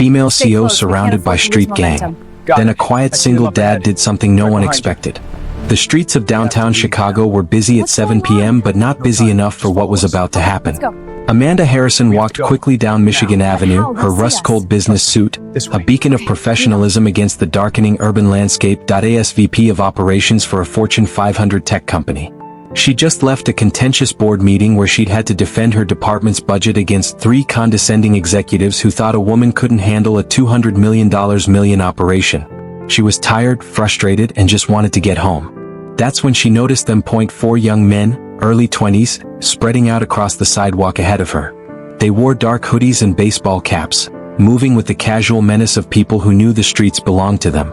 Female CO surrounded by street gang. Then a quiet single dad did something no one expected. The streets of downtown Chicago were busy at 7 p.m. but not busy enough for what was about to happen. Amanda Harrison walked quickly down Michigan Avenue, her rust-cold business suit, a beacon of professionalism against the darkening urban landscape. As VP of operations for a Fortune 500 tech company. She just left a contentious board meeting where she'd had to defend her department's budget against 3 condescending executives who thought a woman couldn't handle a $200 million operation. She was tired, frustrated, and just wanted to get home. That's when she noticed them 4 young men, early 20s, spreading out across the sidewalk ahead of her. They wore dark hoodies and baseball caps, moving with the casual menace of people who knew the streets belonged to them.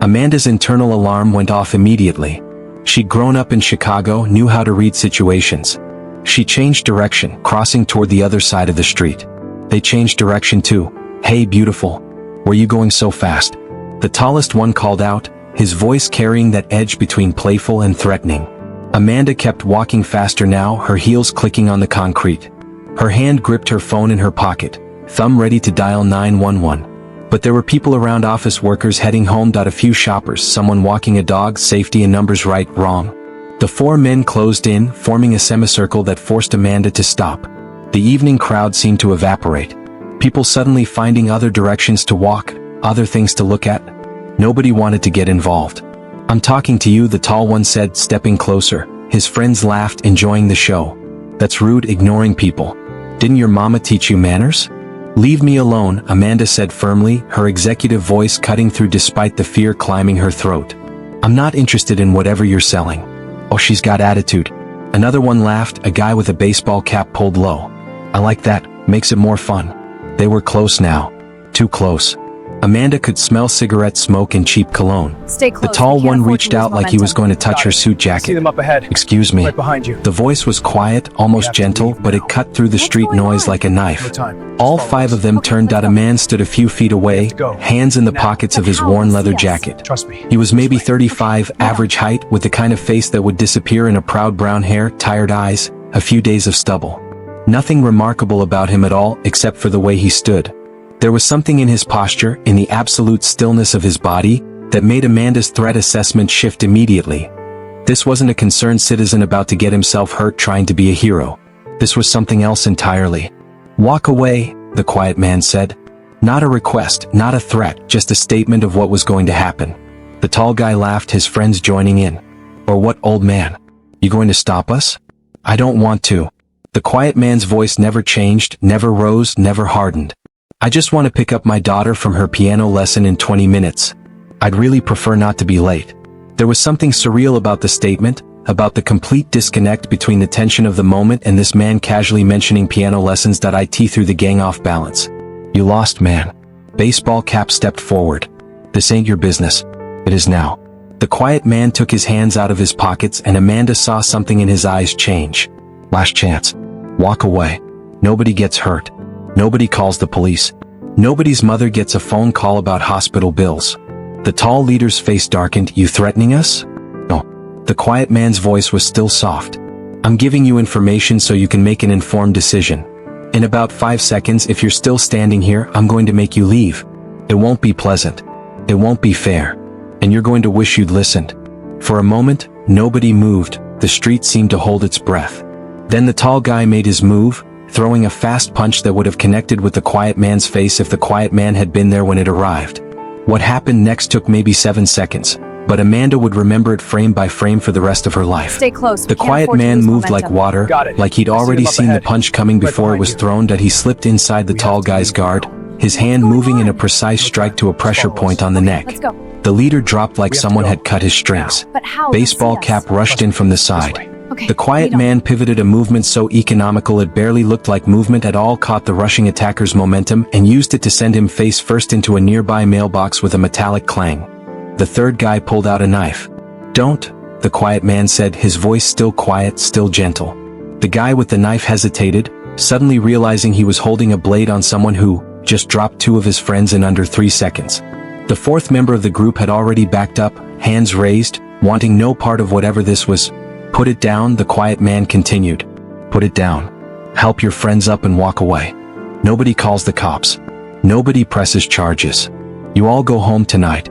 Amanda's internal alarm went off immediately. She'd grown up in Chicago, knew how to read situations. She changed direction, crossing toward the other side of the street. They changed direction too. "Hey, beautiful. Where you going so fast?" The tallest one called out, his voice carrying that edge between playful and threatening. Amanda kept walking faster now, her heels clicking on the concrete. Her hand gripped her phone in her pocket, thumb ready to dial 911. But there were people around, office workers heading home. A few shoppers, someone walking a dog, safety and numbers right, wrong. The 4 men closed in, forming a semicircle that forced Amanda to stop. The evening crowd seemed to evaporate. People suddenly finding other directions to walk, other things to look at. Nobody wanted to get involved. "I'm talking to you," the tall one said, stepping closer. His friends laughed, enjoying the show. "That's rude, ignoring people. Didn't your mama teach you manners?" "Leave me alone," Amanda said firmly, her executive voice cutting through despite the fear climbing her throat. "I'm not interested in whatever you're selling." "Oh, she's got attitude." Another one laughed, a guy with a baseball cap pulled low. "I like that, makes it more fun." They were close now. Too close. Amanda could smell cigarette smoke and cheap cologne. Stay close. The tall one reached out like he was going to touch her suit jacket. See them up ahead. "Excuse me." Right behind you. The voice was quiet, almost gentle, but it cut through the street noise like a knife. All 5 of them turned. A man stood a few feet away, hands in the pockets of his worn leather jacket. Trust me. He was maybe 35, average height, with the kind of face that would disappear in a proud brown hair, tired eyes, a few days of stubble. Nothing remarkable about him at all, except for the way he stood. There was something in his posture, in the absolute stillness of his body, that made Amanda's threat assessment shift immediately. This wasn't a concerned citizen about to get himself hurt trying to be a hero. This was something else entirely. "Walk away," the quiet man said. Not a request, not a threat, just a statement of what was going to happen. The tall guy laughed, his friends joining in. "Or what, old man? You going to stop us?" "I don't want to." The quiet man's voice never changed, never rose, never hardened. "I just want to pick up my daughter from her piano lesson in 20 minutes. I'd really prefer not to be late." There was something surreal about the statement, about the complete disconnect between the tension of the moment and this man casually mentioning piano lessons. It threw the gang off balance. "You lost, man." Baseball cap stepped forward. "This ain't your business. It is now." The quiet man took his hands out of his pockets and Amanda saw something in his eyes change. "Last chance. Walk away. Nobody gets hurt. Nobody calls the police. Nobody's mother gets a phone call about hospital bills." The tall leader's face darkened. "You threatening us?" "No." The quiet man's voice was still soft. "I'm giving you information so you can make an informed decision. In about 5 seconds, if you're still standing here, I'm going to make you leave. It won't be pleasant. It won't be fair. And you're going to wish you'd listened." For a moment, nobody moved. The street seemed to hold its breath. Then the tall guy made his move, throwing a fast punch that would have connected with the quiet man's face if the quiet man had been there when it arrived. What happened next took maybe 7 seconds, but Amanda would remember it frame by frame for the rest of her life. Stay close. The quiet man moved like water, like he'd already seen the punch coming before it was thrown. He slipped inside the tall guy's guard, his hand moving in a precise strike to a pressure point on the neck. Let's go. The leader dropped like someone had cut his strings. But how? Baseball cap rushed in from the side. Okay, The quiet lead on. man pivoted, a movement so economical it barely looked like movement at all, caught the rushing attacker's momentum and used it to send him face first into a nearby mailbox with a metallic clang. The third guy pulled out a knife. "Don't," the quiet man said, his voice still quiet, still gentle. The guy with the knife hesitated, suddenly realizing he was holding a blade on someone who just dropped 2 of his friends in under 3 seconds. The 4th member of the group had already backed up, hands raised, wanting no part of whatever this was. "Put it down," the quiet man continued. "Put it down. Help your friends up and walk away. Nobody calls the cops." Nobody presses charges. You all go home tonight.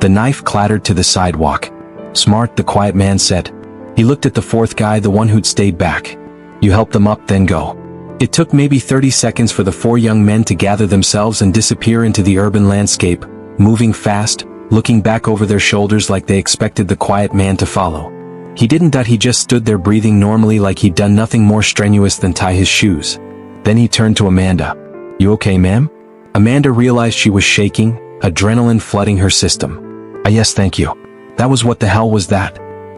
The knife clattered to the sidewalk. Smart, the quiet man said. He looked at the fourth guy, the one who'd stayed back. You help them up, then go. It took maybe 30 seconds for the four young men to gather themselves and disappear into the urban landscape, moving fast, looking back over their shoulders like they expected the quiet man to follow. He didn't. He just stood there breathing normally like he'd done nothing more strenuous than tie his shoes. Then he turned to Amanda. You okay, ma'am? Amanda realized she was shaking, adrenaline flooding her system. Yes, thank you. That was what the hell was that?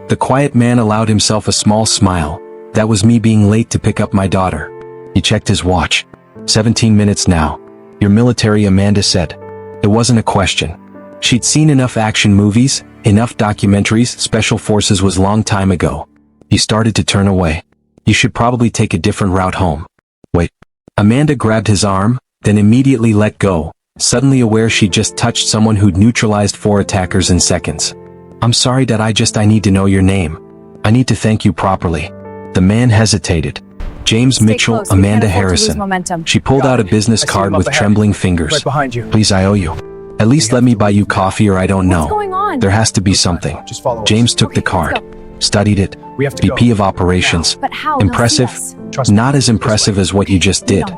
The quiet man allowed himself a small smile. That was me being late to pick up my daughter. He checked his watch. 17 minutes now. You're military, Amanda said. It wasn't a question. She'd seen enough action movies, enough documentaries. Special forces was long time ago. He started to turn away. You should probably take a different route home. Wait. Amanda grabbed his arm, then immediately let go, suddenly aware she'd just touched someone who'd neutralized 4 attackers in seconds. I'm sorry, Dad, I need to know your name. I need to thank you properly. The man hesitated. James Mitchell, Amanda Harrison. She pulled out a business card with trembling fingers. Right behind you. Please, I owe you. At least let me buy you coffee, or I don't know. What's going on? There has to be something. Just follow us. James took the card, studied it. We have to VP go. of Operations. But how? Impressive? Trust me. Not as impressive as what you just did.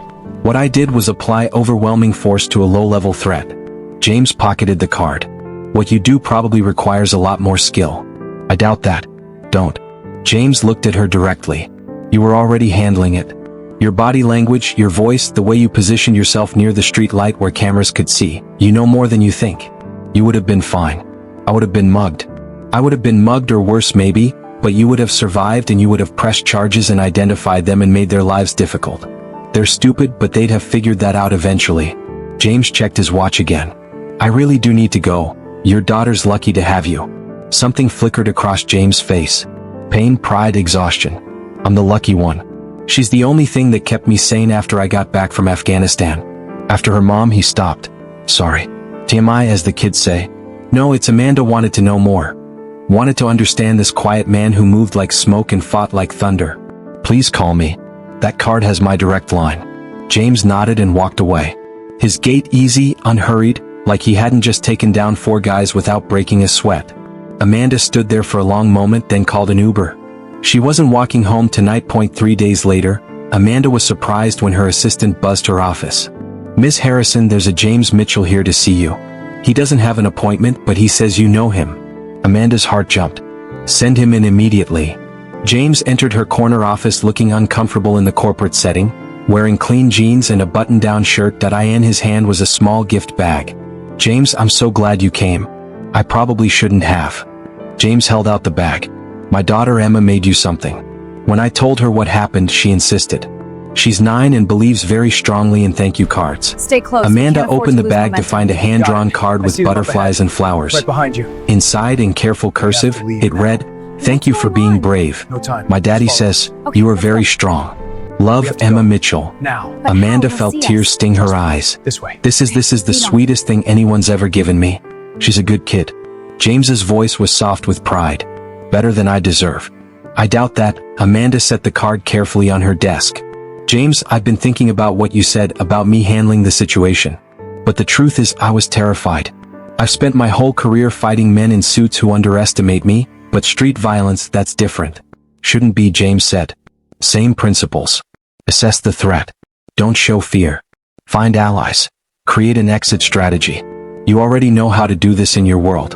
What I did was apply overwhelming force to a low-level threat. James pocketed the card. What you do probably requires a lot more skill. I doubt that. Don't. James looked at her directly. You were already handling it. Your body language, your voice, the way you positioned yourself near the street light where cameras could see. You know more than you think. You would have been fine. I would have been mugged. I would have been mugged, or worse maybe, but you would have survived, and you would have pressed charges and identified them and made their lives difficult. They're stupid, but they'd have figured that out eventually. James checked his watch again. I really do need to go. Your daughter's lucky to have you. Something flickered across James' face. Pain, pride, exhaustion. I'm the lucky one. She's the only thing that kept me sane after I got back from Afghanistan. After her mom, he stopped. Sorry. TMI, as the kids say. No, it's Amanda wanted to know more. Wanted to understand this quiet man who moved like smoke and fought like thunder. Please call me. That card has my direct line. James nodded and walked away. His gait easy, unhurried, like he hadn't just taken down 4 guys without breaking a sweat. Amanda stood there for a long moment, then called an Uber. She wasn't walking home tonight. 3 days later, Amanda was surprised when her assistant buzzed her office. Miss Harrison, there's a James Mitchell here to see you. He doesn't have an appointment, but he says you know him. Amanda's heart jumped. Send him in immediately. James entered her corner office looking uncomfortable in the corporate setting, wearing clean jeans and a button-down shirt. In his hand was a small gift bag. James, I'm so glad you came. I probably shouldn't have. James held out the bag. My daughter Emma made you something. When I told her what happened, she insisted. She's 9 and believes very strongly in thank you cards. Stay close. Amanda opened the bag to find a hand-drawn card with butterflies and flowers. Right behind you. Inside, in careful cursive, it read, "Thank you for being brave. No time. My daddy says, you are very strong. Love, Emma Mitchell." Now. Amanda felt tears sting her eyes. This way. This is the sweetest thing anyone's ever given me. She's a good kid. James's voice was soft with pride. Better than I deserve. I doubt that. Amanda set the card carefully on her desk. James, I've been thinking about what you said about me handling the situation. But the truth is, I was terrified. I've spent my whole career fighting men in suits who underestimate me, but street violence, that's different. Shouldn't be, James said. Same principles. Assess the threat. Don't show fear. Find allies. Create an exit strategy. You already know how to do this in your world.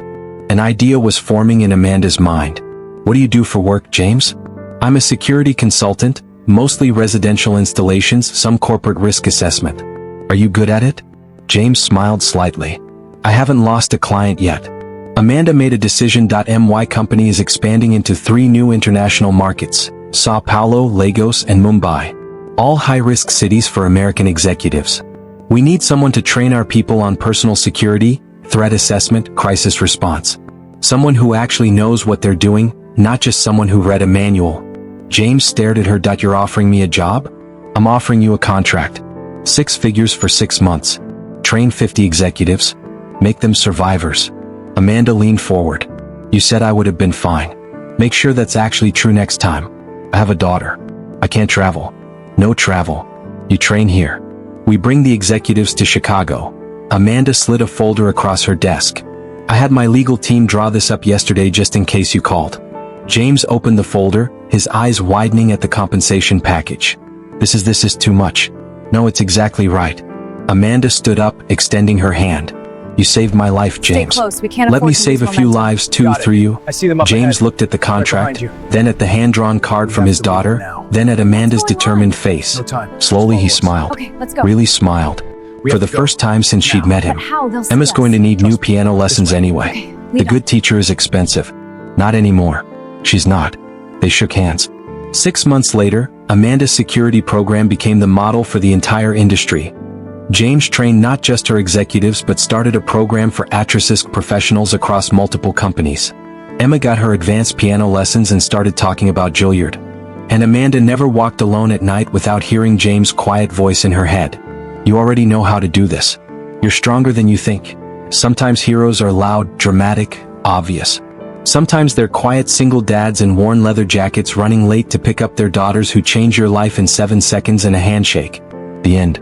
An idea was forming in Amanda's mind. What do you do for work, James? I'm a security consultant, mostly residential installations, some corporate risk assessment. Are you good at it? James smiled slightly. I haven't lost a client yet. Amanda made a decision. My company is expanding into 3 new international markets: Sao Paulo, Lagos, and Mumbai. All high-risk cities for American executives. We need someone to train our people on personal security, threat assessment, crisis response. Someone who actually knows what they're doing, not just someone who read a manual. James stared at her. You're offering me a job? I'm offering you a contract. 6 figures for 6 months. Train 50 executives. Make them survivors. Amanda leaned forward. You said I would have been fine. Make sure that's actually true next time. I have a daughter. I can't travel. No travel. You train here. We bring the executives to Chicago. Amanda slid a folder across her desk. I had my legal team draw this up yesterday just in case you called. James opened the folder, his eyes widening at the compensation package. This is too much. No, it's exactly right. Amanda stood up, extending her hand. You saved my life, James. Stay close. We can't Let afford me to save a lose few momentum. lives too Got it. through you. I see them up James ahead. looked at the contract, Right behind then at the hand-drawn card from his have to leave daughter, now. then at Amanda's determined face. No time. Slowly he Follow us. smiled. Okay, let's go. Really smiled. We For have the to go. first time since she'd Now. met him. But how? They'll see Emma's us. going to need new piano lessons anyway. Okay, The lead good on. teacher is expensive. Not anymore. She's not. They shook hands. 6 months later, Amanda's security program became the model for the entire industry. James trained not just her executives but started a program for actresses professionals across multiple companies. Emma got her advanced piano lessons and started talking about Juilliard. And Amanda never walked alone at night without hearing James' quiet voice in her head. You already know how to do this. You're stronger than you think. Sometimes heroes are loud, dramatic, obvious. Sometimes they're quiet single dads in worn leather jackets running late to pick up their daughters who change your life in 7 seconds and a handshake. The end.